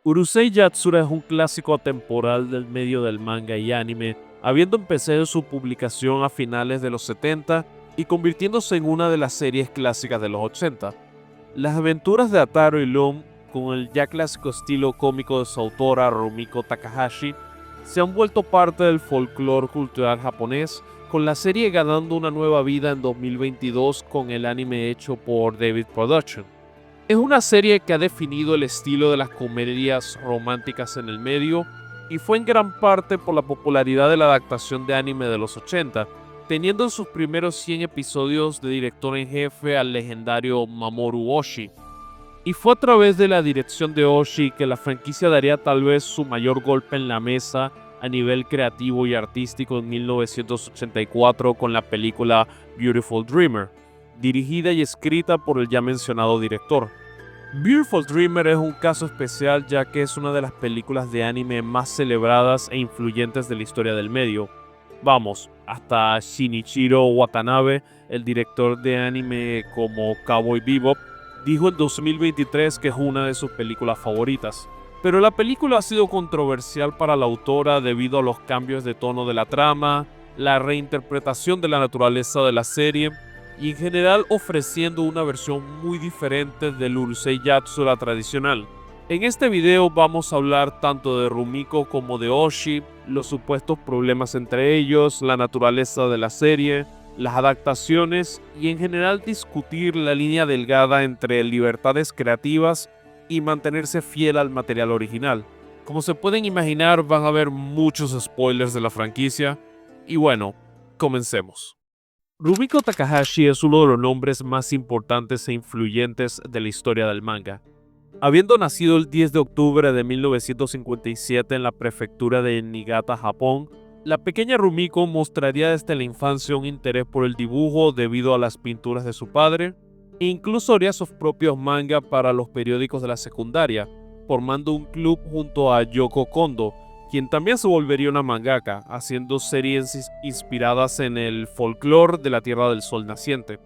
Urusei Yatsura es un clásico atemporal del medio del manga y anime, habiendo empezado su publicación a finales de los 70 y convirtiéndose en una de las series clásicas de los 80. Las aventuras de Ataro y Loom, con el ya clásico estilo cómico de su autora Rumiko Takahashi, se han vuelto parte del folclore cultural japonés, con la serie ganando una nueva vida en 2022 con el anime hecho por David Production. Es una serie que ha definido el estilo de las comedias románticas en el medio y fue en gran parte por la popularidad de la adaptación de anime de los 80, teniendo en sus primeros 100 episodios de director en jefe al legendario Mamoru Oshii. Y fue a través de la dirección de Oshii que la franquicia daría tal vez su mayor golpe en la mesa a nivel creativo y artístico en 1984 con la película Beautiful Dreamer, dirigida y escrita por el ya mencionado director. Beautiful Dreamer es un caso especial ya que es una de las películas de anime más celebradas e influyentes de la historia del medio. Vamos, hasta Shinichiro Watanabe, el director de anime como Cowboy Bebop, dijo en 2023 que es una de sus películas favoritas. Pero la película ha sido controversial para la autora debido a los cambios de tono de la trama, la reinterpretación de la naturaleza de la serie y en general ofreciendo una versión muy diferente del Urusei Yatsura tradicional. En este video vamos a hablar tanto de Rumiko como de Oshii, los supuestos problemas entre ellos, la naturaleza de la serie, las adaptaciones y en general discutir la línea delgada entre libertades creativas y mantenerse fiel al material original. Como se pueden imaginar, van a haber muchos spoilers de la franquicia y bueno, comencemos. Rumiko Takahashi es uno de los nombres más importantes e influyentes de la historia del manga. Habiendo nacido el 10 de octubre de 1957 en la prefectura de Niigata, Japón, la pequeña Rumiko mostraría desde la infancia un interés por el dibujo debido a las pinturas de su padre, e incluso haría sus propios manga para los periódicos de la secundaria, formando un club junto a Yoko Kondo, quien también se volvería una mangaka, haciendo series inspiradas en el folclore de la Tierra del Sol naciente.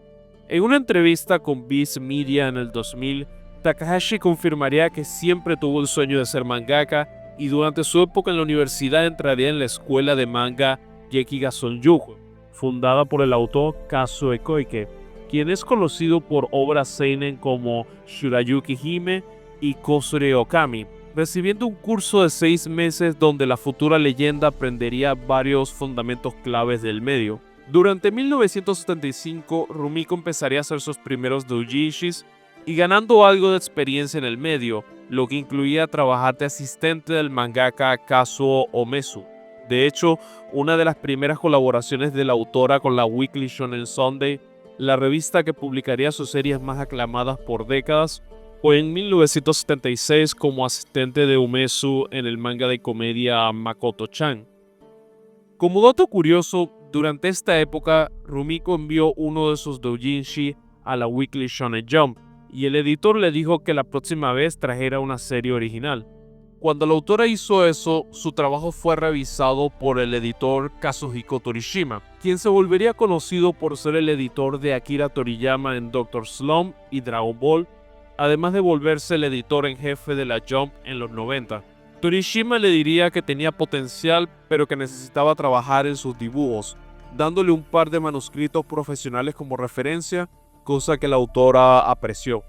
En una entrevista con Viz Media en el 2000, Takahashi confirmaría que siempre tuvo el sueño de ser mangaka y durante su época en la universidad entraría en la escuela de manga Gekiga Sonjuku, fundada por el autor Kazuo Koike, quien es conocido por obras seinen como Shurayuki Hime y Kozure Okami, recibiendo un curso de 6 meses donde la futura leyenda aprendería varios fundamentos claves del medio. Durante 1975, Rumiko empezaría a hacer sus primeros doujinshis y ganando algo de experiencia en el medio, lo que incluía trabajar de asistente del mangaka Kazuo Omesu. De hecho, una de las primeras colaboraciones de la autora con la Weekly Shonen Sunday, la revista que publicaría sus series más aclamadas por décadas, fue en 1976 como asistente de Umesu en el manga de comedia Makoto-chan. Como dato curioso, durante esta época, Rumiko envió uno de sus doujinshi a la Weekly Shonen Jump, y el editor le dijo que la próxima vez trajera una serie original. Cuando la autora hizo eso, su trabajo fue revisado por el editor Kazuhiko Torishima, quien se volvería conocido por ser el editor de Akira Toriyama en Dr. Slump y Dragon Ball, además de volverse el editor en jefe de la Jump en los 90. Torishima le diría que tenía potencial, pero que necesitaba trabajar en sus dibujos, dándole un par de manuscritos profesionales como referencia, cosa que la autora apreció.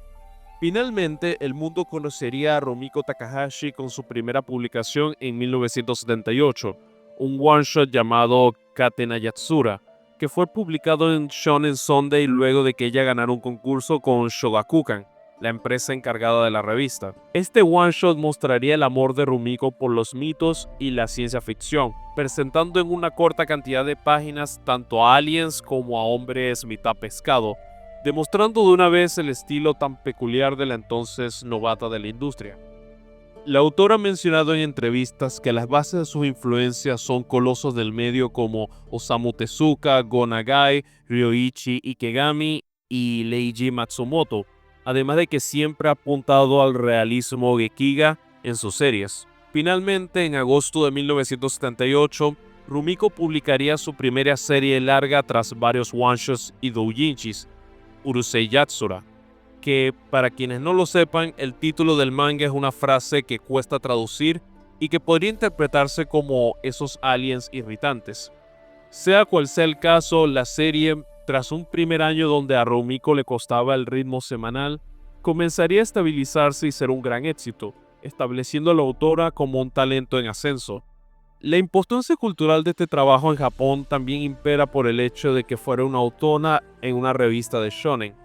Finalmente, el mundo conocería a Rumiko Takahashi con su primera publicación en 1978, un one-shot llamado Katena Yatsura, que fue publicado en Shonen Sunday luego de que ella ganara un concurso con Shogakukan, la empresa encargada de la revista. Este one-shot mostraría el amor de Rumiko por los mitos y la ciencia ficción, presentando en una corta cantidad de páginas tanto a aliens como a hombres mitad pescado, demostrando de una vez el estilo tan peculiar de la entonces novata de la industria. La autora ha mencionado en entrevistas que las bases de sus influencias son colosos del medio como Osamu Tezuka, Go Nagai, Ryoichi Ikegami y Leiji Matsumoto, además de que siempre ha apuntado al realismo gekiga en sus series. Finalmente, en agosto de 1978, Rumiko publicaría su primera serie larga tras varios one-shots y doujinshis, Urusei Yatsura. que, para quienes no lo sepan, el título del manga es una frase que cuesta traducir y que podría interpretarse como esos aliens irritantes. Sea cual sea el caso, la serie, tras un primer año donde a Rumiko le costaba el ritmo semanal, comenzaría a estabilizarse y ser un gran éxito, estableciendo a la autora como un talento en ascenso. La importancia cultural de este trabajo en Japón también impera por el hecho de que fuera una autora en una revista de shonen.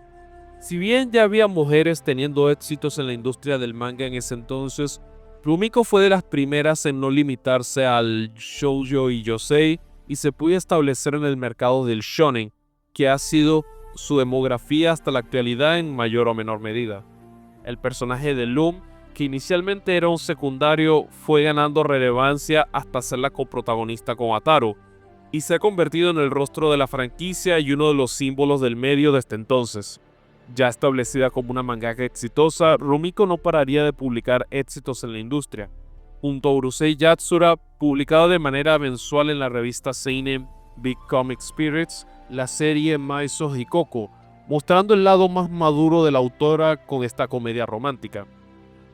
Si bien ya había mujeres teniendo éxitos en la industria del manga en ese entonces, Rumiko fue de las primeras en no limitarse al shoujo y yosei y se pudo establecer en el mercado del shonen, que ha sido su demografía hasta la actualidad en mayor o menor medida. El personaje de Loom, que inicialmente era un secundario, fue ganando relevancia hasta ser la coprotagonista con Ataru, y se ha convertido en el rostro de la franquicia y uno de los símbolos del medio desde entonces. Ya establecida como una mangaka exitosa, Rumiko no pararía de publicar éxitos en la industria. Junto a Urusei Yatsura, publicado de manera mensual en la revista seinen Big Comic Spirits, la serie Maiso Hikoko, mostrando el lado más maduro de la autora con esta comedia romántica.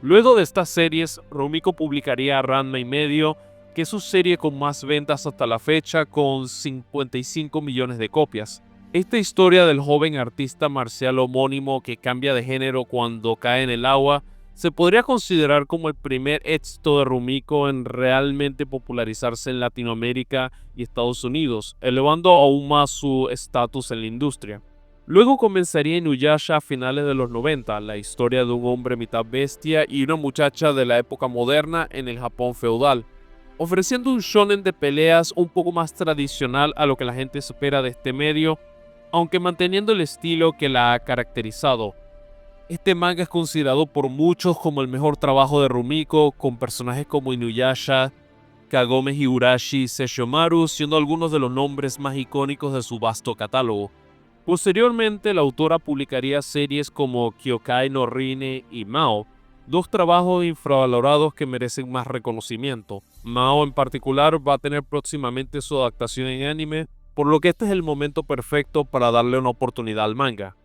Luego de estas series, Rumiko publicaría Ranma y medio, que es su serie con más ventas hasta la fecha, con 55 millones de copias. Esta historia del joven artista marcial homónimo que cambia de género cuando cae en el agua se podría considerar como el primer éxito de Rumiko en realmente popularizarse en Latinoamérica y Estados Unidos, elevando aún más su estatus en la industria. Luego comenzaría Inuyasha a finales de los 90, la historia de un hombre mitad bestia y una muchacha de la época moderna en el Japón feudal, ofreciendo un shonen de peleas un poco más tradicional a lo que la gente espera de este medio, aunque manteniendo el estilo que la ha caracterizado. Este manga es considerado por muchos como el mejor trabajo de Rumiko, con personajes como Inuyasha, Kagome Higurashi y Sesshomaru siendo algunos de los nombres más icónicos de su vasto catálogo. Posteriormente, la autora publicaría series como Kyokai no Rine y Mao, dos trabajos infravalorados que merecen más reconocimiento. Mao en particular va a tener próximamente su adaptación en anime, por lo que este es el momento perfecto para darle una oportunidad al manga.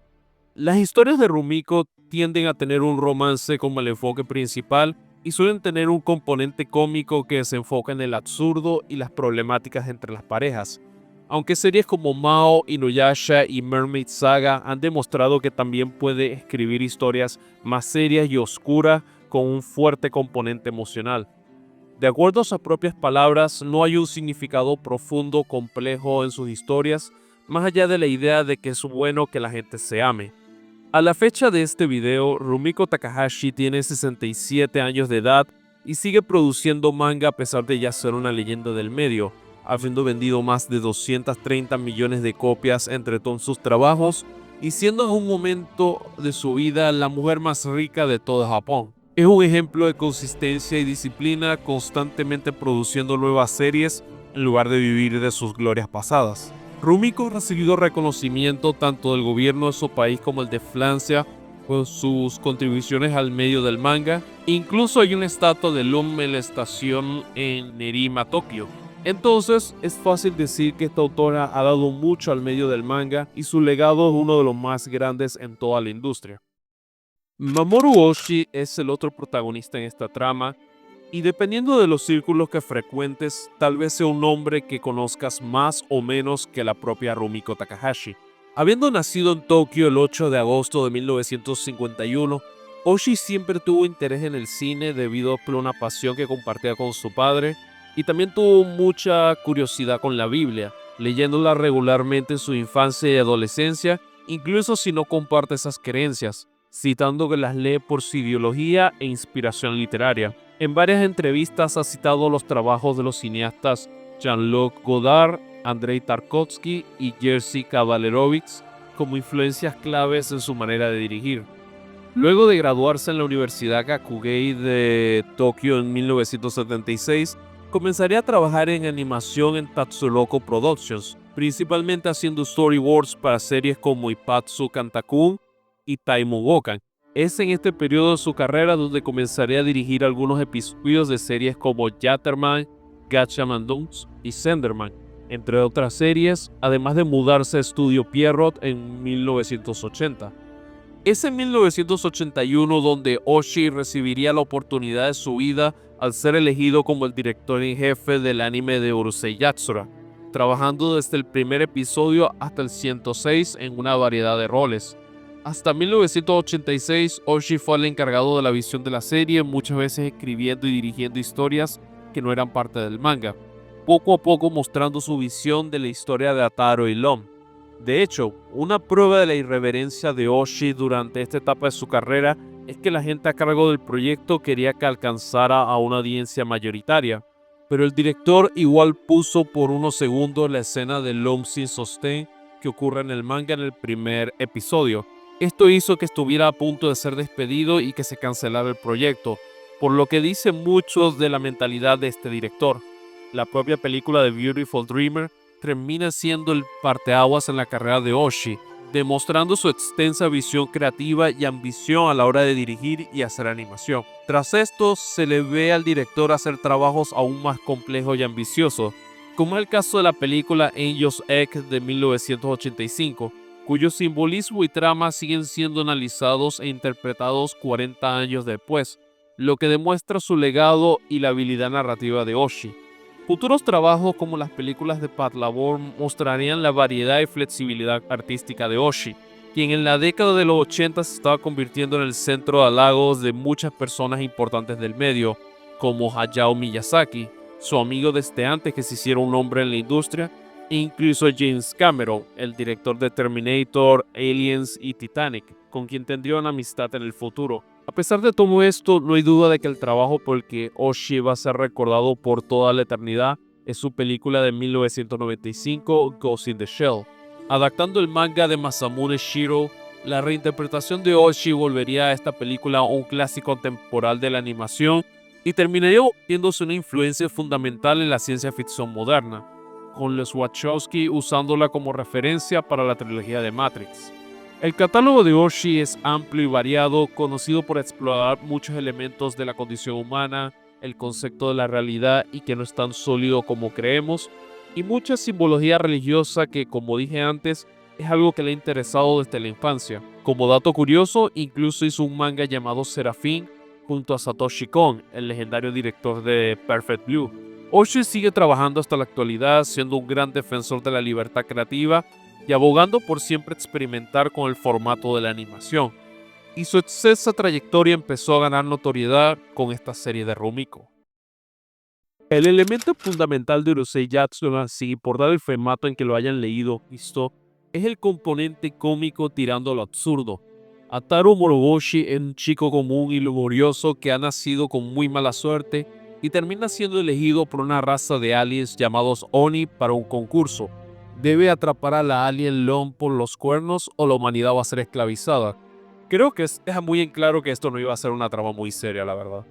Las historias de Rumiko tienden a tener un romance como el enfoque principal y suelen tener un componente cómico que se enfoca en el absurdo y las problemáticas entre las parejas. Aunque series como Mao, Inuyasha y Mermaid Saga han demostrado que también puede escribir historias más serias y oscuras con un fuerte componente emocional. De acuerdo a sus propias palabras, no hay un significado profundo complejo en sus historias, más allá de la idea de que es bueno que la gente se ame. A la fecha de este video, Rumiko Takahashi tiene 67 años de edad y sigue produciendo manga a pesar de ya ser una leyenda del medio, habiendo vendido más de 230 millones de copias entre todos sus trabajos y siendo en un momento de su vida la mujer más rica de todo Japón. Es un ejemplo de consistencia y disciplina, constantemente produciendo nuevas series en lugar de vivir de sus glorias pasadas. Rumiko ha recibido reconocimiento tanto del gobierno de su país como el de Francia por sus contribuciones al medio del manga. Incluso hay una estatua de Loom en la estación en Nerima, Tokio. Entonces, es fácil decir que esta autora ha dado mucho al medio del manga y su legado es uno de los más grandes en toda la industria. Mamoru Oshii es el otro protagonista en esta trama, y dependiendo de los círculos que frecuentes, tal vez sea un nombre que conozcas más o menos que la propia Rumiko Takahashi. Habiendo nacido en Tokio el 8 de agosto de 1951, Oshii siempre tuvo interés en el cine debido a una pasión que compartía con su padre, y también tuvo mucha curiosidad con la Biblia, leyéndola regularmente en su infancia y adolescencia, incluso si no comparte esas creencias, citando que las lee por su ideología e inspiración literaria. En varias entrevistas ha citado los trabajos de los cineastas Jean-Luc Godard, Andrei Tarkovsky y Jerzy Kavallerovich como influencias claves en su manera de dirigir. Luego de graduarse en la Universidad Gakugei de Tokio en 1976, comenzaría a trabajar en animación en Tatsunoko Productions, principalmente haciendo storyboards para series como Ipatsu Kantakun y Taimo Gokan. Es en este periodo de su carrera donde comenzaría a dirigir algunos episodios de series como Yatterman, Gatchaman Dunks y Senderman, entre otras series, además de mudarse a Estudio Pierrot en 1980. Es en 1981 donde Oshii recibiría la oportunidad de su vida al ser elegido como el director en jefe del anime de Urusei Yatsura, trabajando desde el primer episodio hasta el 106 en una variedad de roles. Hasta 1986, Oshii fue el encargado de la visión de la serie, muchas veces escribiendo y dirigiendo historias que no eran parte del manga, poco a poco mostrando su visión de la historia de Ataru y Lom. De hecho, una prueba de la irreverencia de Oshii durante esta etapa de su carrera es que la gente a cargo del proyecto quería que alcanzara a una audiencia mayoritaria, pero el director igual puso por unos segundos la escena de Lom sin sostén que ocurre en el manga en el primer episodio. Esto hizo que estuviera a punto de ser despedido y que se cancelara el proyecto, por lo que dice mucho de la mentalidad de este director. La propia película de Beautiful Dreamer termina siendo el parteaguas en la carrera de Oshii, demostrando su extensa visión creativa y ambición a la hora de dirigir y hacer animación. Tras esto, se le ve al director hacer trabajos aún más complejos y ambiciosos, como es el caso de la película Angel's Egg de 1985, cuyo simbolismo y trama siguen siendo analizados e interpretados 40 años después, lo que demuestra su legado y la habilidad narrativa de Oshii. Futuros trabajos como las películas de Patlabor mostrarían la variedad y flexibilidad artística de Oshii, quien en la década de los 80 se estaba convirtiendo en el centro de halagos de muchas personas importantes del medio, como Hayao Miyazaki, su amigo desde antes que se hiciera un nombre en la industria, e incluso James Cameron, el director de Terminator, Aliens y Titanic, con quien tendría una amistad en el futuro. A pesar de todo esto, no hay duda de que el trabajo por el que Oshii va a ser recordado por toda la eternidad es su película de 1995, Ghost in the Shell. Adaptando el manga de Masamune Shirow, la reinterpretación de Oshii volvería a esta película un clásico temporal de la animación y terminaría volviéndose una influencia fundamental en la ciencia ficción moderna, con los Wachowski usándola como referencia para la trilogía de Matrix. El catálogo de Oshii es amplio y variado, conocido por explorar muchos elementos de la condición humana, el concepto de la realidad y que no es tan sólido como creemos, y mucha simbología religiosa que, como dije antes, es algo que le ha interesado desde la infancia. Como dato curioso, incluso hizo un manga llamado Serafín junto a Satoshi Kon, el legendario director de Perfect Blue. Oshii sigue trabajando hasta la actualidad, siendo un gran defensor de la libertad creativa y abogando por siempre experimentar con el formato de la animación, y su extensa trayectoria empezó a ganar notoriedad con esta serie de Rumiko. El elemento fundamental de Urusei Yatsura, sin importar el formato en que lo hayan leído o visto, es el componente cómico tirando a lo absurdo. Ataru Moroboshi es un chico común y laborioso que ha nacido con muy mala suerte y termina siendo elegido por una raza de aliens llamados Oni para un concurso. Debe atrapar a la alien Lom por los cuernos o la humanidad va a ser esclavizada. Creo que deja muy en claro que esto no iba a ser una trama muy seria, la verdad.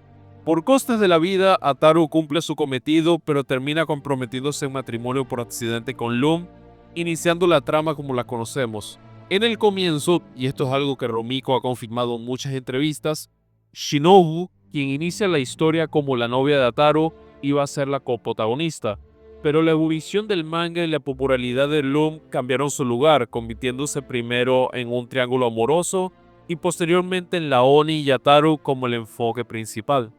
Por costes de la vida, Ataru cumple su cometido, pero termina comprometiéndose en matrimonio por accidente con Lom, iniciando la trama como la conocemos. En el comienzo, y esto es algo que Rumiko ha confirmado en muchas entrevistas, Shinobu, quien inicia la historia como la novia de Ataru, iba a ser la coprotagonista. Pero la evolución del manga y la popularidad de Lom cambiaron su lugar, convirtiéndose primero en un triángulo amoroso y posteriormente en la Oni y Ataru como el enfoque principal.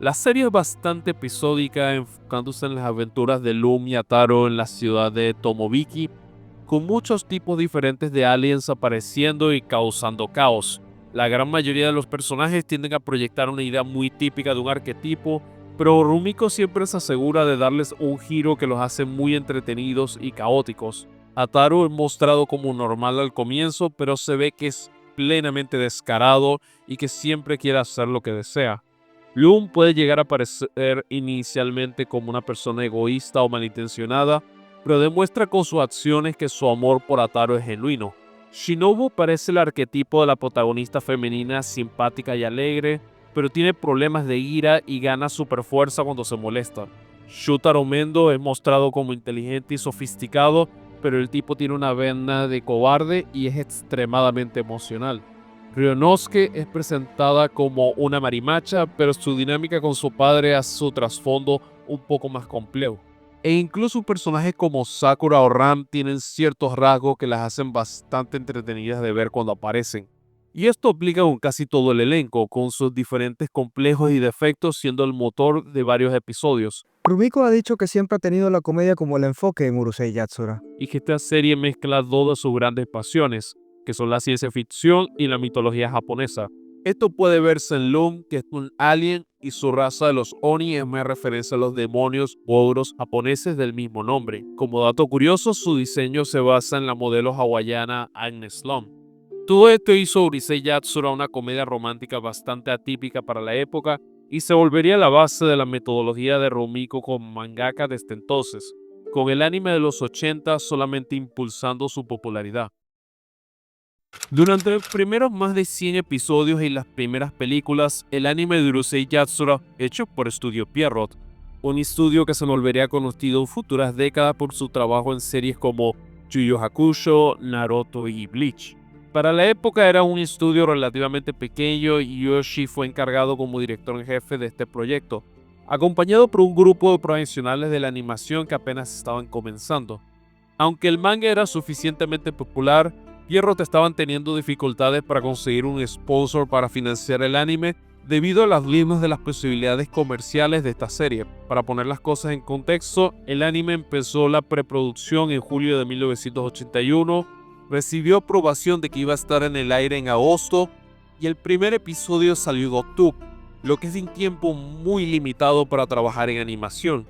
La serie es bastante episódica, enfocándose en las aventuras de Lom y Ataru en la ciudad de Tomobiki, con muchos tipos diferentes de aliens apareciendo y causando caos. La gran mayoría de los personajes tienden a proyectar una idea muy típica de un arquetipo, pero Rumiko siempre se asegura de darles un giro que los hace muy entretenidos y caóticos. Ataru es mostrado como normal al comienzo, pero se ve que es plenamente descarado y que siempre quiere hacer lo que desea. Lom puede llegar a parecer inicialmente como una persona egoísta o malintencionada, pero demuestra con sus acciones que su amor por Ataru es genuino. Shinobu parece el arquetipo de la protagonista femenina simpática y alegre, pero tiene problemas de ira y gana superfuerza cuando se molesta. Shutaro Mendo es mostrado como inteligente y sofisticado, pero el tipo tiene una vena de cobarde y es extremadamente emocional. Ryonosuke es presentada como una marimacha, pero su dinámica con su padre hace su trasfondo un poco más complejo. E incluso personajes como Sakura o Ram tienen ciertos rasgos que las hacen bastante entretenidas de ver cuando aparecen. Y esto aplica con casi todo el elenco, con sus diferentes complejos y defectos siendo el motor de varios episodios. Rumiko ha dicho que siempre ha tenido la comedia como el enfoque en Urusei Yatsura. Y que esta serie mezcla dos de sus grandes pasiones, que son la ciencia ficción y la mitología japonesa. Esto puede verse en Loom, que es un alien, y su raza de los Oni es más referencia a los demonios o ogros japoneses del mismo nombre. Como dato curioso, su diseño se basa en la modelo hawaiana Agnes Lom. Todo esto hizo Urusei Yatsura una comedia romántica bastante atípica para la época y se volvería la base de la metodología de Rumiko como mangaka desde entonces, con el anime de los 80 solamente impulsando su popularidad. Durante los primeros más de 100 episodios y las primeras películas, el anime de Urusei Yatsura, hecho por Estudio Pierrot, un estudio que se volvería conocido en futuras décadas por su trabajo en series como Yu Yu Hakusho, Naruto y Bleach. Para la época era un estudio relativamente pequeño y Yoshi fue encargado como director en jefe de este proyecto, acompañado por un grupo de profesionales de la animación que apenas estaban comenzando. Aunque el manga era suficientemente popular, Pierrot estaban teniendo dificultades para conseguir un sponsor para financiar el anime debido a las límites de las posibilidades comerciales de esta serie. Para poner las cosas en contexto, el anime empezó la preproducción en julio de 1981, recibió aprobación de que iba a estar en el aire en agosto y el primer episodio salió en octubre, lo que es un tiempo muy limitado para trabajar en animación.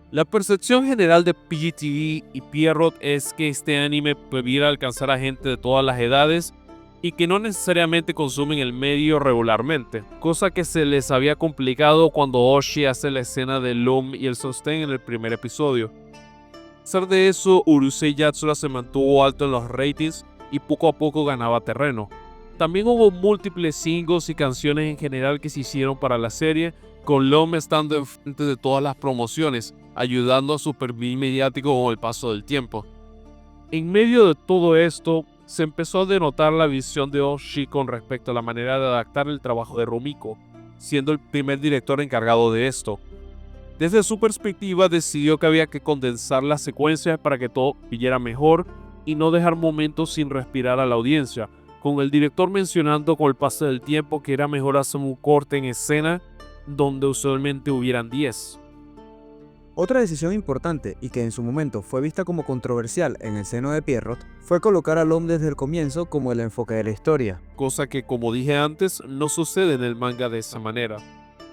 La percepción general de PGTV y Pierrot es que este anime pudiera alcanzar a gente de todas las edades y que no necesariamente consumen el medio regularmente, cosa que se les había complicado cuando Oshii hace la escena de Loom y el sostén en el primer episodio. A pesar de eso, Urusei Yatsura se mantuvo alto en los ratings y poco a poco ganaba terreno. También hubo múltiples singles y canciones en general que se hicieron para la serie, con Loom estando enfrente de todas las promociones, ayudando a su perfil mediático con el paso del tiempo. En medio de todo esto, se empezó a denotar la visión de Oshii con respecto a la manera de adaptar el trabajo de Rumiko, siendo el primer director encargado de esto. Desde su perspectiva, decidió que había que condensar las secuencias para que todo fluyera mejor y no dejar momentos sin respirar a la audiencia, con el director mencionando con el paso del tiempo que era mejor hacer un corte en escena donde usualmente hubieran 10. Otra decisión importante y que en su momento fue vista como controversial en el seno de Pierrot fue colocar a Lom desde el comienzo como el enfoque de la historia. Cosa que, como dije antes, no sucede en el manga de esa manera.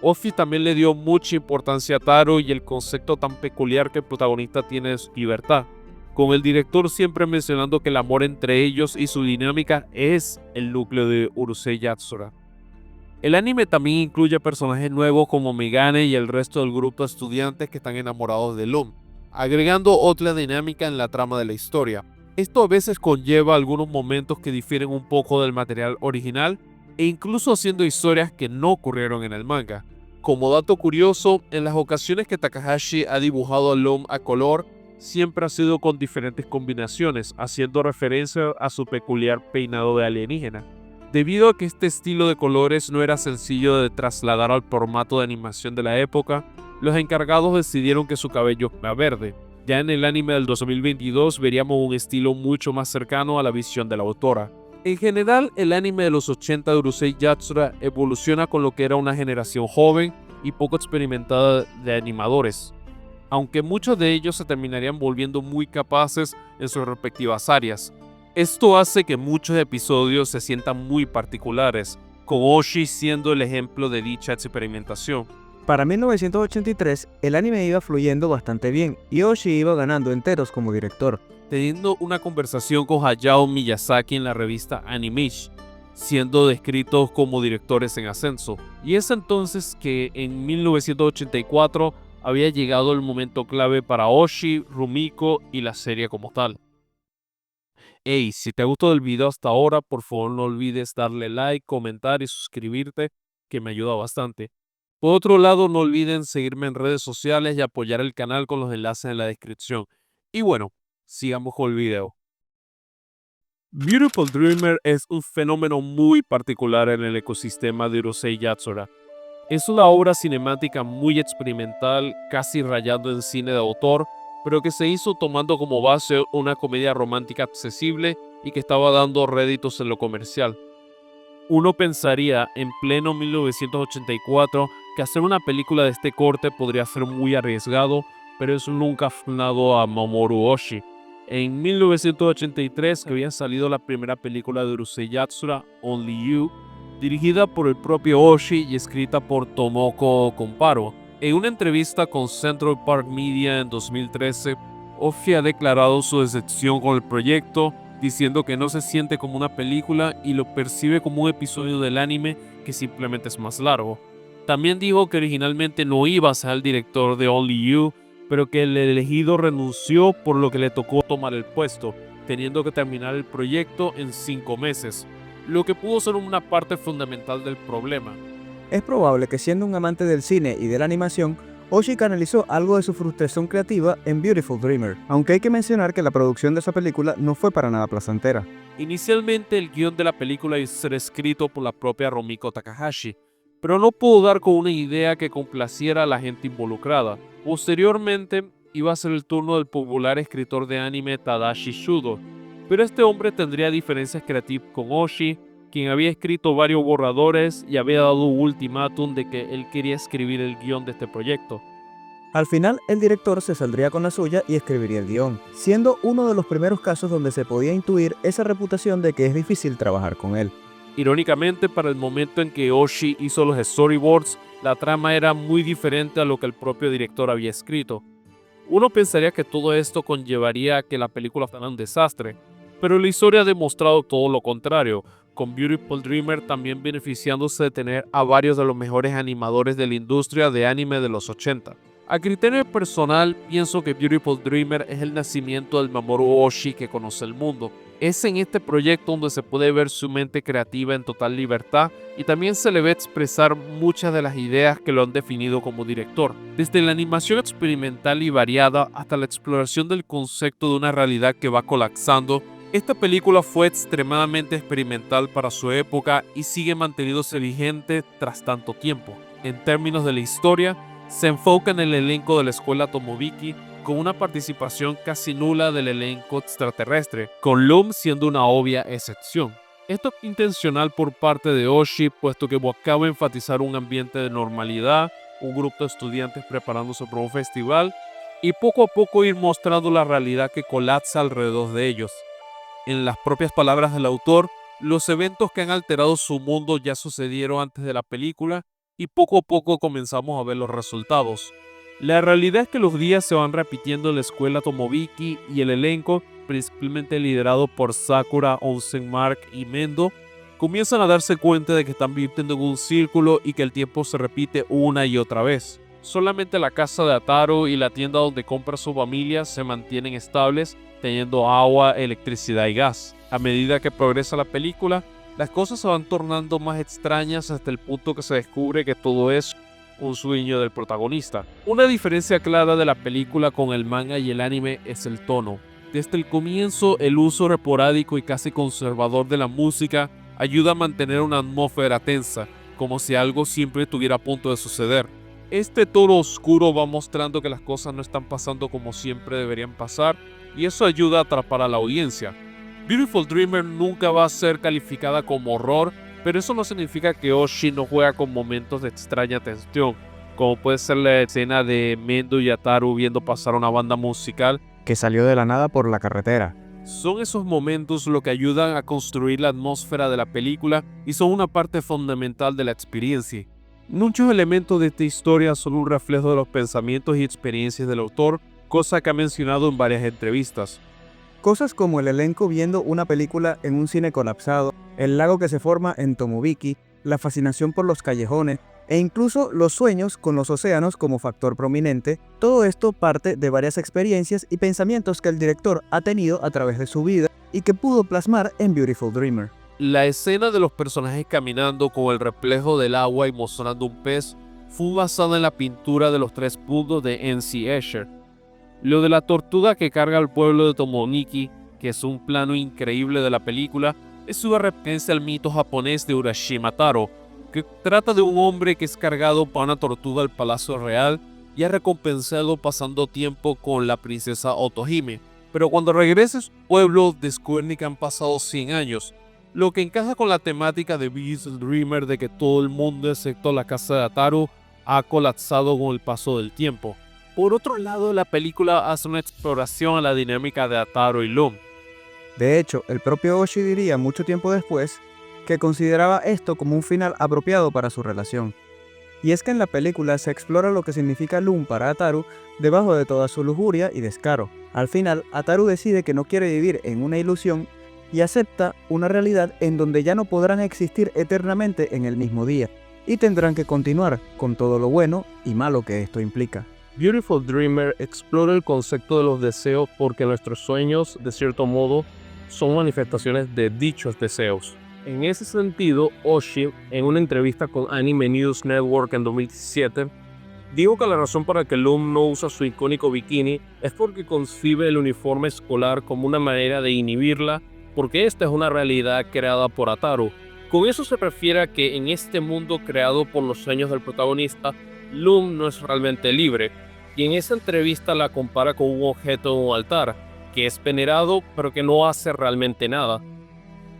Oshii también le dio mucha importancia a Taro y el concepto tan peculiar que el protagonista tiene de su libertad, con el director siempre mencionando que el amor entre ellos y su dinámica es el núcleo de Urusei Yatsura. El anime también incluye personajes nuevos como Megane y el resto del grupo de estudiantes que están enamorados de Loom, agregando otra dinámica en la trama de la historia. Esto a veces conlleva algunos momentos que difieren un poco del material original e incluso haciendo historias que no ocurrieron en el manga. Como dato curioso, en las ocasiones que Takahashi ha dibujado a Loom a color, siempre ha sido con diferentes combinaciones, haciendo referencia a su peculiar peinado de alienígena. Debido a que este estilo de colores no era sencillo de trasladar al formato de animación de la época, los encargados decidieron que su cabello fuera verde. Ya en el anime del 2022 veríamos un estilo mucho más cercano a la visión de la autora. En general, el anime de los 80 de Urusei Yatsura evoluciona con lo que era una generación joven y poco experimentada de animadores, aunque muchos de ellos se terminarían volviendo muy capaces en sus respectivas áreas. Esto hace que muchos episodios se sientan muy particulares, con Oshii siendo el ejemplo de dicha experimentación. Para 1983, el anime iba fluyendo bastante bien y Oshii iba ganando enteros como director. Teniendo una conversación con Hayao Miyazaki en la revista Animation, siendo descritos como directores en ascenso. Y es entonces que en 1984 había llegado el momento clave para Oshii, Rumiko y la serie como tal. Hey, si te ha gustado el video hasta ahora, por favor no olvides darle like, comentar y suscribirte, que me ayuda bastante. Por otro lado, no olviden seguirme en redes sociales y apoyar el canal con los enlaces en la descripción. Y bueno, sigamos con el video. Beautiful Dreamer es un fenómeno muy particular en el ecosistema de Urusei Yatsura. Es una obra cinemática muy experimental, casi rayando en cine de autor, pero que se hizo tomando como base una comedia romántica accesible y que estaba dando réditos en lo comercial. Uno pensaría en pleno 1984 que hacer una película de este corte podría ser muy arriesgado, pero eso nunca ha frenado a Mamoru Oshii. En 1983 había salido la primera película de Urusei Yatsura, Only You, dirigida por el propio Oshii y escrita por Tomoko Komparo. En una entrevista con Central Park Media en 2013, Oshii ha declarado su decepción con el proyecto, diciendo que no se siente como una película y lo percibe como un episodio del anime que simplemente es más largo. También dijo que originalmente no iba a ser el director de Only You, pero que el elegido renunció por lo que le tocó tomar el puesto, teniendo que terminar el proyecto en 5 meses, lo que pudo ser una parte fundamental del problema. Es probable que siendo un amante del cine y de la animación, Oshii canalizó algo de su frustración creativa en Beautiful Dreamer, aunque hay que mencionar que la producción de esa película no fue para nada placentera. Inicialmente el guión de la película iba a ser escrito por la propia Rumiko Takahashi, pero no pudo dar con una idea que complaciera a la gente involucrada. Posteriormente iba a ser el turno del popular escritor de anime Tadashi Shudo, pero este hombre tendría diferencias creativas con Oshii, quien había escrito varios borradores y había dado un ultimátum de que él quería escribir el guión de este proyecto. Al final, el director se saldría con la suya y escribiría el guión, siendo uno de los primeros casos donde se podía intuir esa reputación de que es difícil trabajar con él. Irónicamente, para el momento en que Oshii hizo los storyboards, la trama era muy diferente a lo que el propio director había escrito. Uno pensaría que todo esto conllevaría a que la película fuera un desastre, pero la historia ha demostrado todo lo contrario, con Beautiful Dreamer también beneficiándose de tener a varios de los mejores animadores de la industria de anime de los 80. A criterio personal, pienso que Beautiful Dreamer es el nacimiento del Mamoru Oshii que conoce el mundo. Es en este proyecto donde se puede ver su mente creativa en total libertad y también se le ve expresar muchas de las ideas que lo han definido como director. Desde la animación experimental y variada hasta la exploración del concepto de una realidad que va colapsando, esta película fue extremadamente experimental para su época y sigue manteniéndose vigente tras tanto tiempo. En términos de la historia, se enfoca en el elenco de la escuela Tomobiki, con una participación casi nula del elenco extraterrestre, con Loom siendo una obvia excepción. Esto es intencional por parte de Oshii, puesto que buscaba enfatizar un ambiente de normalidad, un grupo de estudiantes preparándose para un festival, y poco a poco ir mostrando la realidad que colapsa alrededor de ellos. En las propias palabras del autor, los eventos que han alterado su mundo ya sucedieron antes de la película y poco a poco comenzamos a ver los resultados. La realidad es que los días se van repitiendo en la escuela Tomobiki y el elenco, principalmente liderado por Sakura, Onsen Mark y Mendo, comienzan a darse cuenta de que están viviendo en un círculo y que el tiempo se repite una y otra vez. Solamente la casa de Ataru y la tienda donde compra su familia se mantienen estables, teniendo agua, electricidad y gas. A medida que progresa la película, las cosas se van tornando más extrañas hasta el punto que se descubre que todo es un sueño del protagonista. Una diferencia clara de la película con el manga y el anime es el tono. Desde el comienzo, el uso esporádico y casi conservador de la música ayuda a mantener una atmósfera tensa, como si algo siempre estuviera a punto de suceder. Este tono oscuro va mostrando que las cosas no están pasando como siempre deberían pasar, y eso ayuda a atrapar a la audiencia. Beautiful Dreamer nunca va a ser calificada como horror, pero eso no significa que Oshii no juega con momentos de extraña tensión, como puede ser la escena de Mendo y Ataru viendo pasar una banda musical que salió de la nada por la carretera. Son esos momentos lo que ayudan a construir la atmósfera de la película y son una parte fundamental de la experiencia. Muchos elementos de esta historia son un reflejo de los pensamientos y experiencias del autor, cosa que ha mencionado en varias entrevistas. Cosas como el elenco viendo una película en un cine colapsado, el lago que se forma en Tomobiki, la fascinación por los callejones e incluso los sueños con los océanos como factor prominente, todo esto parte de varias experiencias y pensamientos que el director ha tenido a través de su vida y que pudo plasmar en Beautiful Dreamer. La escena de los personajes caminando con el reflejo del agua y mostrando un pez fue basada en la pintura de los 3 puntos de N.C. Escher. Lo de la tortuga que carga al pueblo de Tomoniki, que es un plano increíble de la película, es una referencia al mito japonés de Urashima Taro, que trata de un hombre que es cargado por una tortuga al palacio real y es recompensado pasando tiempo con la princesa Otohime. Pero cuando regresa a su pueblo descubren que han pasado 100 años. lo que encaja con la temática de Beast Dreamer de que todo el mundo excepto la casa de Ataru ha colapsado con el paso del tiempo. Por otro lado, la película hace una exploración a la dinámica de Ataru y Loom. De hecho, el propio Oshii diría mucho tiempo después que consideraba esto como un final apropiado para su relación. Y es que en la película se explora lo que significa Loom para Ataru debajo de toda su lujuria y descaro. Al final, Ataru decide que no quiere vivir en una ilusión y acepta una realidad en donde ya no podrán existir eternamente en el mismo día, y tendrán que continuar con todo lo bueno y malo que esto implica. Beautiful Dreamer explora el concepto de los deseos porque nuestros sueños, de cierto modo, son manifestaciones de dichos deseos. En ese sentido, Oshii, en una entrevista con Anime News Network en 2017, dijo que la razón para que Loom no usa su icónico bikini es porque concibe el uniforme escolar como una manera de inhibirla, porque esta es una realidad creada por Ataru. Con eso se refiere a que en este mundo creado por los sueños del protagonista, Loom no es realmente libre, y en esa entrevista la compara con un objeto en un altar, que es venerado pero que no hace realmente nada.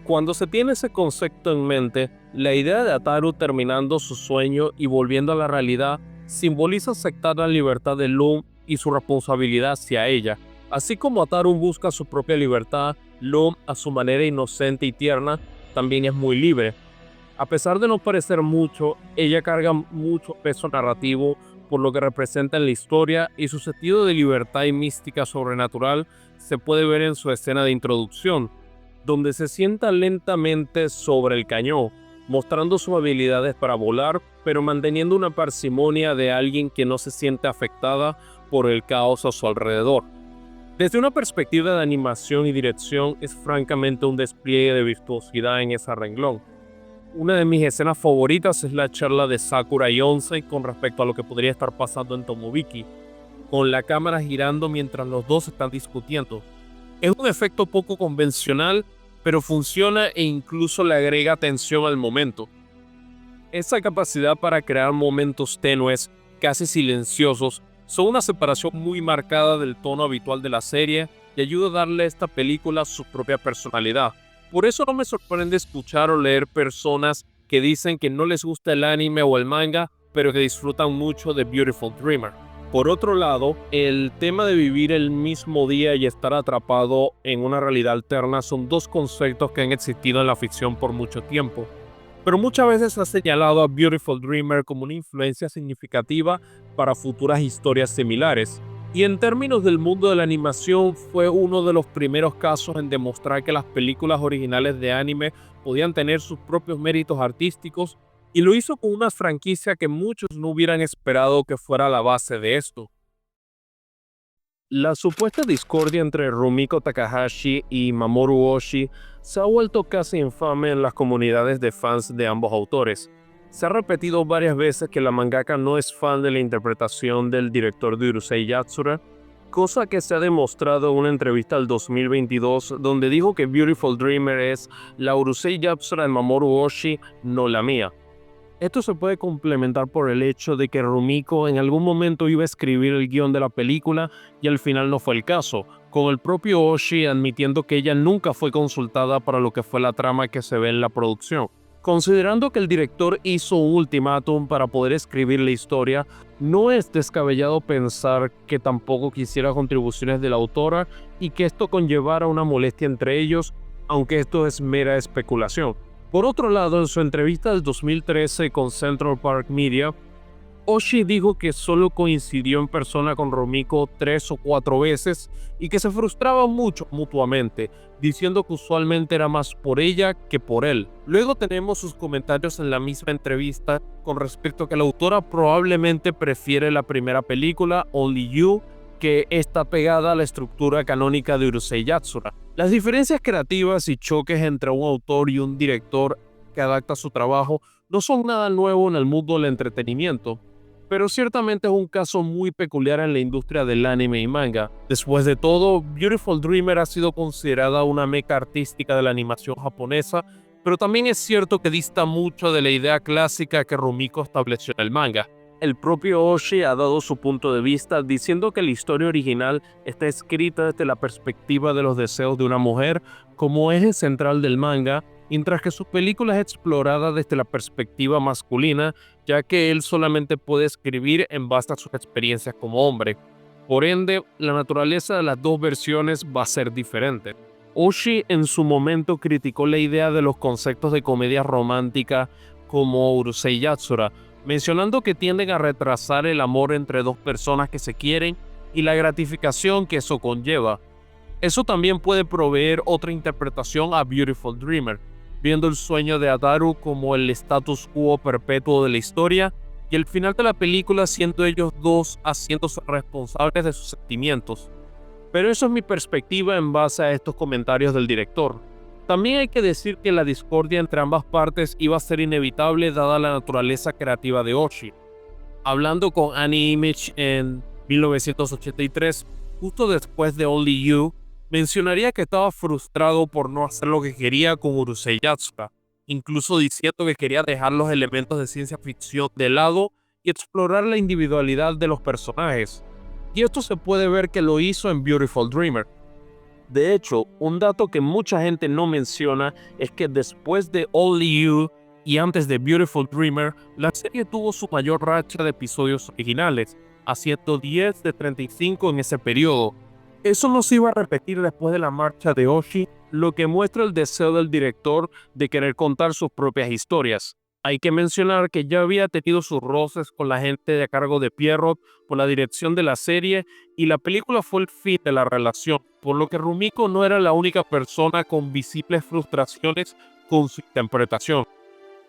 Cuando se tiene ese concepto en mente, la idea de Ataru terminando su sueño y volviendo a la realidad simboliza aceptar la libertad de Loom y su responsabilidad hacia ella. Así como Ataru busca su propia libertad, Loom, a su manera inocente y tierna, también es muy libre. A pesar de no parecer mucho, ella carga mucho peso narrativo por lo que representa en la historia, y su sentido de libertad y mística sobrenatural se puede ver en su escena de introducción, donde se sienta lentamente sobre el cañón, mostrando sus habilidades para volar, pero manteniendo una parsimonia de alguien que no se siente afectada por el caos a su alrededor. Desde una perspectiva de animación y dirección, es francamente un despliegue de virtuosidad en ese renglón. Una de mis escenas favoritas es la charla de Sakura y Onsei con respecto a lo que podría estar pasando en Tomobiki, con la cámara girando mientras los dos están discutiendo. Es un efecto poco convencional, pero funciona e incluso le agrega tensión al momento. Esa capacidad para crear momentos tenues, casi silenciosos, son una separación muy marcada del tono habitual de la serie y ayuda a darle a esta película su propia personalidad. Por eso no me sorprende escuchar o leer personas que dicen que no les gusta el anime o el manga, pero que disfrutan mucho de Beautiful Dreamer. Por otro lado, el tema de vivir el mismo día y estar atrapado en una realidad alterna son dos conceptos que han existido en la ficción por mucho tiempo. Pero muchas veces se ha señalado a Beautiful Dreamer como una influencia significativa para futuras historias similares. Y en términos del mundo de la animación, fue uno de los primeros casos en demostrar que las películas originales de anime podían tener sus propios méritos artísticos, y lo hizo con una franquicia que muchos no hubieran esperado que fuera la base de esto. La supuesta discordia entre Rumiko Takahashi y Mamoru Oshii se ha vuelto casi infame en las comunidades de fans de ambos autores. Se ha repetido varias veces que la mangaka no es fan de la interpretación del director de Urusei Yatsura, cosa que se ha demostrado en una entrevista al 2022 donde dijo que Beautiful Dreamer es la Urusei Yatsura de Mamoru Oshii, no la mía. Esto se puede complementar por el hecho de que Rumiko en algún momento iba a escribir el guión de la película y al final no fue el caso, con el propio Oshii admitiendo que ella nunca fue consultada para lo que fue la trama que se ve en la producción. Considerando que el director hizo un ultimátum para poder escribir la historia, no es descabellado pensar que tampoco quisiera contribuciones de la autora y que esto conllevara una molestia entre ellos, aunque esto es mera especulación. Por otro lado, en su entrevista del 2013 con Central Park Media, Oshii dijo que solo coincidió en persona con Rumiko 3 o 4 veces y que se frustraban mucho mutuamente, diciendo que usualmente era más por ella que por él. Luego tenemos sus comentarios en la misma entrevista con respecto a que la autora probablemente prefiere la primera película, Only You, que está pegada a la estructura canónica de Urusei Yatsura. Las diferencias creativas y choques entre un autor y un director que adapta su trabajo no son nada nuevo en el mundo del entretenimiento, pero ciertamente es un caso muy peculiar en la industria del anime y manga. Después de todo, Beautiful Dreamer ha sido considerada una meca artística de la animación japonesa, pero también es cierto que dista mucho de la idea clásica que Rumiko estableció en el manga. El propio Oshii ha dado su punto de vista diciendo que la historia original está escrita desde la perspectiva de los deseos de una mujer como eje central del manga, mientras que su película es explorada desde la perspectiva masculina, ya que él solamente puede escribir en base a sus experiencias como hombre. Por ende, la naturaleza de las dos versiones va a ser diferente. Oshii en su momento criticó la idea de los conceptos de comedia romántica como Urusei Yatsura, mencionando que tienden a retrasar el amor entre dos personas que se quieren y la gratificación que eso conlleva. Eso también puede proveer otra interpretación a Beautiful Dreamer, viendo el sueño de Ataru como el status quo perpetuo de la historia y el final de la película siendo ellos dos haciéndose responsables de sus sentimientos. Pero eso es mi perspectiva en base a estos comentarios del director. También hay que decir que la discordia entre ambas partes iba a ser inevitable dada la naturaleza creativa de Oshii. Hablando con Annie Image en 1983, justo después de Only You, mencionaría que estaba frustrado por no hacer lo que quería con Urusei Yatsura, incluso diciendo que quería dejar los elementos de ciencia ficción de lado y explorar la individualidad de los personajes. Y esto se puede ver que lo hizo en Beautiful Dreamer. De hecho, un dato que mucha gente no menciona es que después de Only You y antes de Beautiful Dreamer, la serie tuvo su mayor racha de episodios originales, haciendo 10 de 35 en ese periodo. Eso no se iba a repetir después de la marcha de Oshii, lo que muestra el deseo del director de querer contar sus propias historias. Hay que mencionar que ya había tenido sus roces con la gente de a cargo de Pierrot por la dirección de la serie y la película fue el fin de la relación, por lo que Rumiko no era la única persona con visibles frustraciones con su interpretación.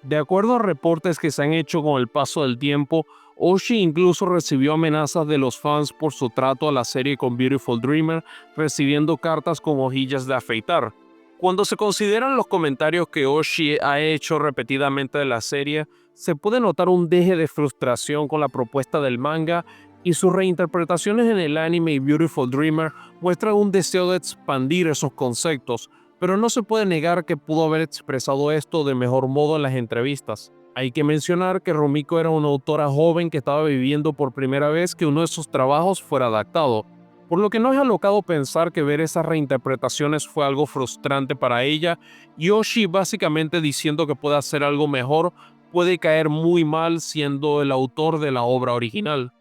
De acuerdo a reportes que se han hecho con el paso del tiempo, Oshii incluso recibió amenazas de los fans por su trato a la serie con Beautiful Dreamer, recibiendo cartas con hojillas de afeitar. Cuando se consideran los comentarios que Oshii ha hecho repetidamente de la serie, se puede notar un deje de frustración con la propuesta del manga y sus reinterpretaciones en el anime y Beautiful Dreamer muestran un deseo de expandir esos conceptos, pero no se puede negar que pudo haber expresado esto de mejor modo en las entrevistas. Hay que mencionar que Rumiko era una autora joven que estaba viviendo por primera vez que uno de sus trabajos fuera adaptado, por lo que no es alocado pensar que ver esas reinterpretaciones fue algo frustrante para ella, y Oshii básicamente diciendo que puede hacer algo mejor puede caer muy mal siendo el autor de la obra original.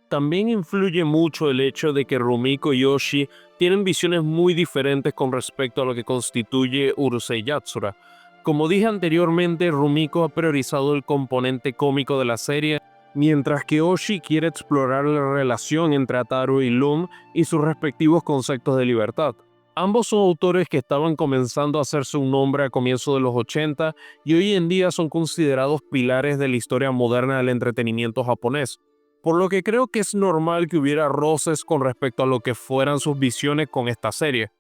También influye mucho el hecho de que Rumiko y Oshii tienen visiones muy diferentes con respecto a lo que constituye Urusei Yatsura. Como dije anteriormente, Rumiko ha priorizado el componente cómico de la serie, mientras que Oshii quiere explorar la relación entre Ataru y Loom y sus respectivos conceptos de libertad. Ambos son autores que estaban comenzando a hacerse un nombre a comienzos de los 80 y hoy en día son considerados pilares de la historia moderna del entretenimiento japonés, por lo que creo que es normal que hubiera roces con respecto a lo que fueran sus visiones con esta serie.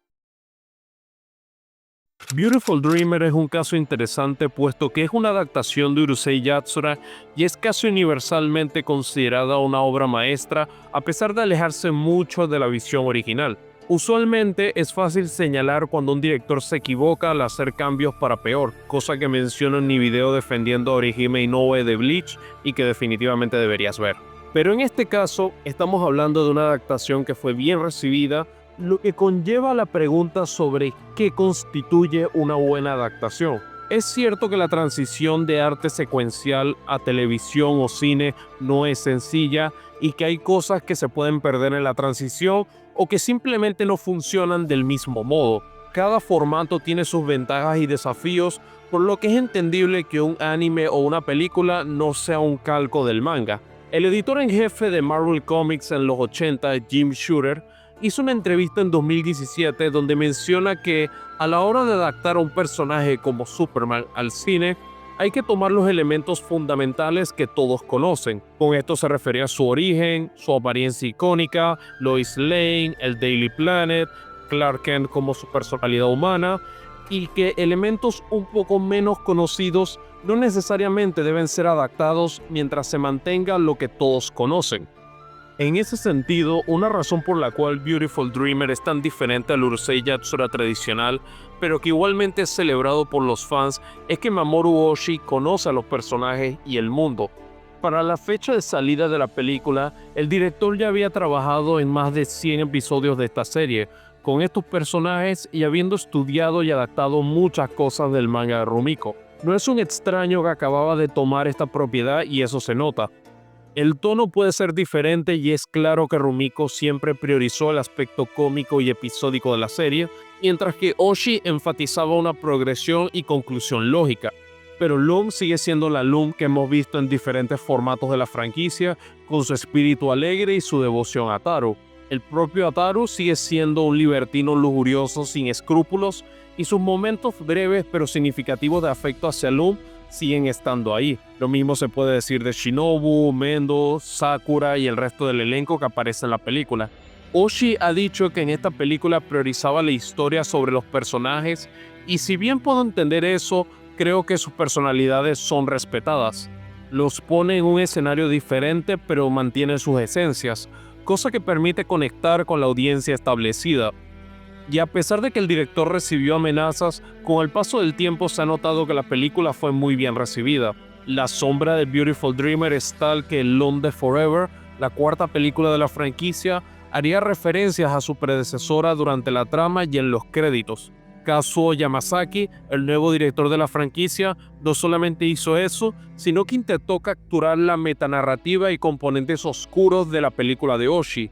Beautiful Dreamer es un caso interesante puesto que es una adaptación de Urusei Yatsura y es casi universalmente considerada una obra maestra a pesar de alejarse mucho de la visión original. Usualmente es fácil señalar cuando un director se equivoca al hacer cambios para peor, cosa que menciono en mi video defendiendo a Orihime Inoue de Bleach y que definitivamente deberías ver. Pero en este caso estamos hablando de una adaptación que fue bien recibida, lo que conlleva la pregunta sobre qué constituye una buena adaptación. Es cierto que la transición de arte secuencial a televisión o cine no es sencilla y que hay cosas que se pueden perder en la transición o que simplemente no funcionan del mismo modo. Cada formato tiene sus ventajas y desafíos, por lo que es entendible que un anime o una película no sea un calco del manga. El editor en jefe de Marvel Comics en los 80, Jim Shooter, hizo una entrevista en 2017 donde menciona que a la hora de adaptar a un personaje como Superman al cine, hay que tomar los elementos fundamentales que todos conocen. Con esto se refería a su origen, su apariencia icónica, Lois Lane, el Daily Planet, Clark Kent como su personalidad humana, y que elementos un poco menos conocidos no necesariamente deben ser adaptados mientras se mantenga lo que todos conocen. En ese sentido, una razón por la cual Beautiful Dreamer es tan diferente al Urusei Yatsura tradicional, pero que igualmente es celebrado por los fans, es que Mamoru Oshii conoce a los personajes y el mundo. Para la fecha de salida de la película, el director ya había trabajado en más de 100 episodios de esta serie, con estos personajes y habiendo estudiado y adaptado muchas cosas del manga de Rumiko. No es un extraño que acababa de tomar esta propiedad y eso se nota. El tono puede ser diferente y es claro que Rumiko siempre priorizó el aspecto cómico y episódico de la serie, mientras que Oshii enfatizaba una progresión y conclusión lógica. Pero Loom sigue siendo la Loom que hemos visto en diferentes formatos de la franquicia, con su espíritu alegre y su devoción a Ataru. El propio Ataru sigue siendo un libertino lujurioso sin escrúpulos y sus momentos breves pero significativos de afecto hacia Loom siguen estando ahí. Lo mismo se puede decir de Shinobu, Mendo, Sakura y el resto del elenco que aparece en la película. Oshii ha dicho que en esta película priorizaba la historia sobre los personajes y si bien puedo entender eso, creo que sus personalidades son respetadas. Los pone en un escenario diferente pero mantiene sus esencias, cosa que permite conectar con la audiencia establecida. Y a pesar de que el director recibió amenazas, con el paso del tiempo se ha notado que la película fue muy bien recibida. La sombra de Beautiful Dreamer es tal que Londe Forever, la cuarta película de la franquicia, haría referencias a su predecesora durante la trama y en los créditos. Kazuo Yamazaki, el nuevo director de la franquicia, no solamente hizo eso, sino que intentó capturar la metanarrativa y componentes oscuros de la película de Oshii,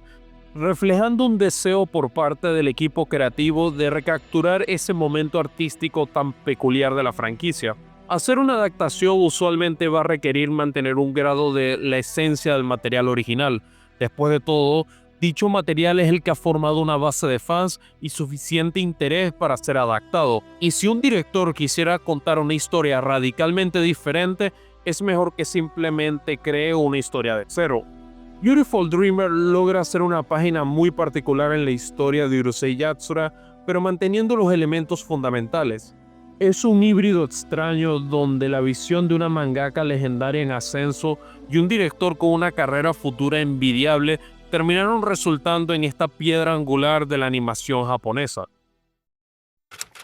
reflejando un deseo por parte del equipo creativo de recapturar ese momento artístico tan peculiar de la franquicia. Hacer una adaptación usualmente va a requerir mantener un grado de la esencia del material original. Después de todo, dicho material es el que ha formado una base de fans y suficiente interés para ser adaptado. Y si un director quisiera contar una historia radicalmente diferente, es mejor que simplemente cree una historia de cero. Beautiful Dreamer logra hacer una página muy particular en la historia de Urusei Yatsura, pero manteniendo los elementos fundamentales. Es un híbrido extraño donde la visión de una mangaka legendaria en ascenso y un director con una carrera futura envidiable terminaron resultando en esta piedra angular de la animación japonesa.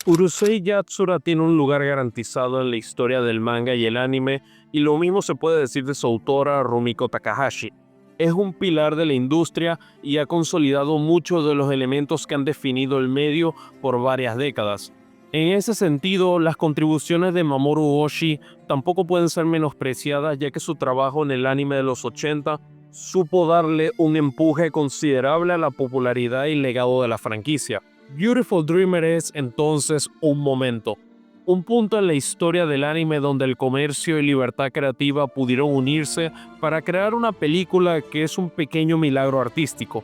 Urusei Yatsura tiene un lugar garantizado en la historia del manga y el anime, y lo mismo se puede decir de su autora Rumiko Takahashi. Es un pilar de la industria y ha consolidado muchos de los elementos que han definido el medio por varias décadas. En ese sentido, las contribuciones de Mamoru Oshii tampoco pueden ser menospreciadas, ya que su trabajo en el anime de los 80 supo darle un empuje considerable a la popularidad y legado de la franquicia. Beautiful Dreamer es entonces un momento, un punto en la historia del anime donde el comercio y libertad creativa pudieron unirse para crear una película que es un pequeño milagro artístico.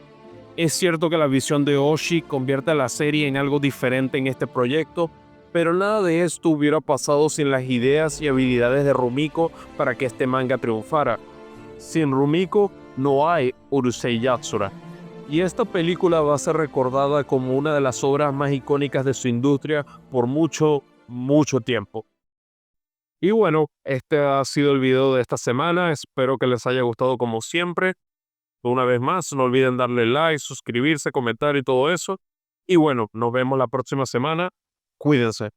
Es cierto que la visión de Oshii convierte a la serie en algo diferente en este proyecto, pero nada de esto hubiera pasado sin las ideas y habilidades de Rumiko para que este manga triunfara. Sin Rumiko no hay Urusei Yatsura. Y esta película va a ser recordada como una de las obras más icónicas de su industria por mucho tiempo. Y bueno, este ha sido el video de esta semana. Espero que les haya gustado como siempre. Una vez más, no olviden darle like, suscribirse, comentar y todo eso. Y bueno, nos vemos la próxima semana. Cuídense.